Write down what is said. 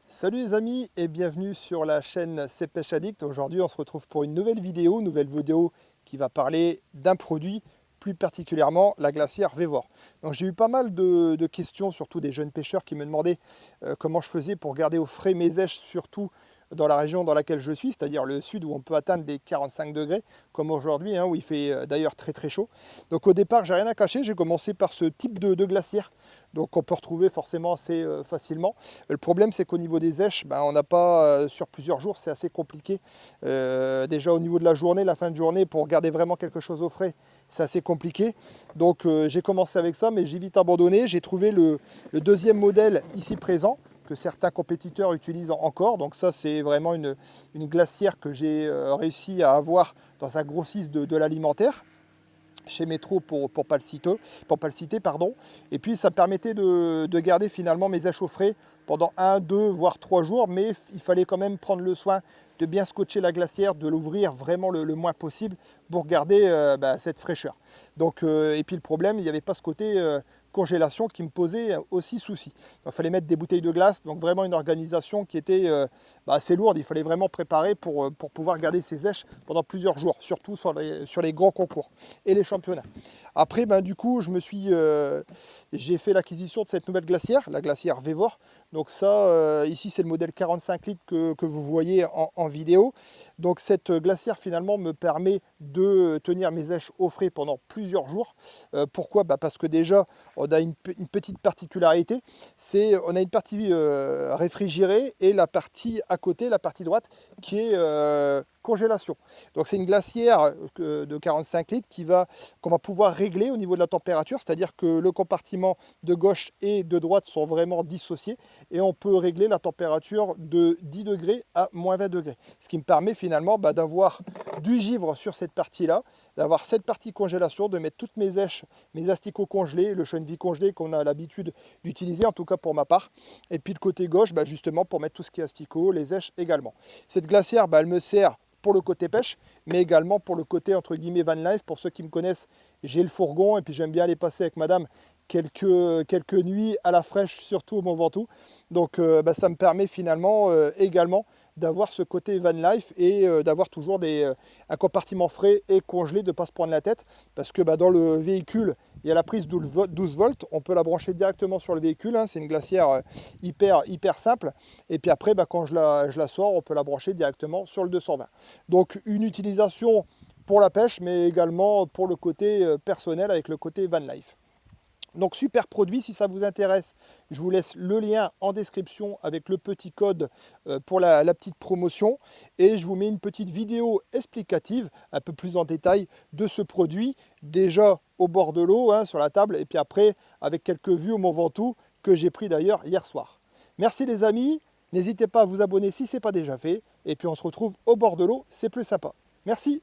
Salut les amis et bienvenue sur la chaîne C'est Pêche Addict. Aujourd'hui on se retrouve pour une nouvelle vidéo qui va parler d'un produit, plus particulièrement la glacière Vévor. Donc j'ai eu pas mal de questions, surtout des jeunes pêcheurs qui me demandaient comment je faisais pour garder au frais mes èches, surtout dans la région dans laquelle je suis, c'est-à-dire le sud où on peut atteindre des 45 degrés, comme aujourd'hui, où il fait d'ailleurs très très chaud. Donc au départ, j'ai rien à cacher, j'ai commencé par ce type de glacière, donc on peut retrouver forcément assez facilement. Le problème, c'est qu'au niveau des èches, on n'a pas, sur plusieurs jours, c'est assez compliqué. Déjà au niveau de la journée, la fin de journée, pour garder vraiment quelque chose au frais, c'est assez compliqué. Donc j'ai commencé avec ça, mais j'ai vite abandonné. J'ai trouvé le deuxième modèle ici présent, que certains compétiteurs utilisent encore. Donc ça, c'est vraiment une glacière que j'ai réussi à avoir dans un grossiste de l'alimentaire chez Métro pour pas le citer, pardon. Et puis ça permettait de garder finalement mes èches au frais pendant 1, 2, voire 3 jours, mais il fallait quand même prendre le soin de bien scotcher la glacière, de l'ouvrir vraiment le moins possible pour garder cette fraîcheur. Donc, et puis le problème, il n'y avait pas ce côté congélation qui me posait aussi souci. Donc il fallait mettre des bouteilles de glace, donc vraiment une organisation qui était assez lourde. Il fallait vraiment préparer pour pouvoir garder ses èches pendant plusieurs jours, surtout sur les grands concours et les championnats. Après, du coup, j'ai fait l'acquisition de cette nouvelle glacière, la glacière Vévor. Donc ça, ici, c'est le modèle 45 litres que vous voyez en vidéo. Donc cette glacière, finalement, me permet de tenir mes èches au frais pendant plusieurs jours. Pourquoi? Parce que déjà, on a une petite particularité, c'est on a une partie réfrigérée et la partie à côté, la partie droite, qui est congélation. Donc c'est une glacière de 45 litres qu'on va pouvoir régler au niveau de la température, c'est-à-dire que le compartiment de gauche et de droite sont vraiment dissociés et on peut régler la température de 10 degrés à moins 20 degrés. Ce qui me permet finalement d'avoir du givre sur cette partie-là, d'avoir cette partie congélation, de mettre toutes mes èches, mes asticots congelés, le chenille congelé qu'on a l'habitude d'utiliser, en tout cas pour ma part. Et puis le côté gauche, justement pour mettre tout ce qui est asticots, les èches également. Cette glacière, elle me sert pour le côté pêche, mais également pour le côté entre guillemets van life. Pour ceux qui me connaissent, j'ai le fourgon et puis j'aime bien aller passer avec madame quelques nuits à la fraîche, surtout au Mont Ventoux. Donc ça me permet finalement également d'avoir ce côté van life et d'avoir toujours un compartiment frais et congelé, de ne pas se prendre la tête, parce que dans le véhicule, il y a la prise 12 volts, on peut la brancher directement sur le véhicule, c'est une glacière hyper simple, et puis après quand je la sors, on peut la brancher directement sur le 220. Donc une utilisation pour la pêche, mais également pour le côté personnel avec le côté van life. Donc super produit, si ça vous intéresse, je vous laisse le lien en description avec le petit code pour la petite promotion. Et je vous mets une petite vidéo explicative, un peu plus en détail, de ce produit, déjà au bord de l'eau, sur la table, et puis après avec quelques vues au Mont Ventoux, que j'ai pris d'ailleurs hier soir. Merci les amis, n'hésitez pas à vous abonner si ce n'est pas déjà fait, et puis on se retrouve au bord de l'eau, c'est plus sympa. Merci.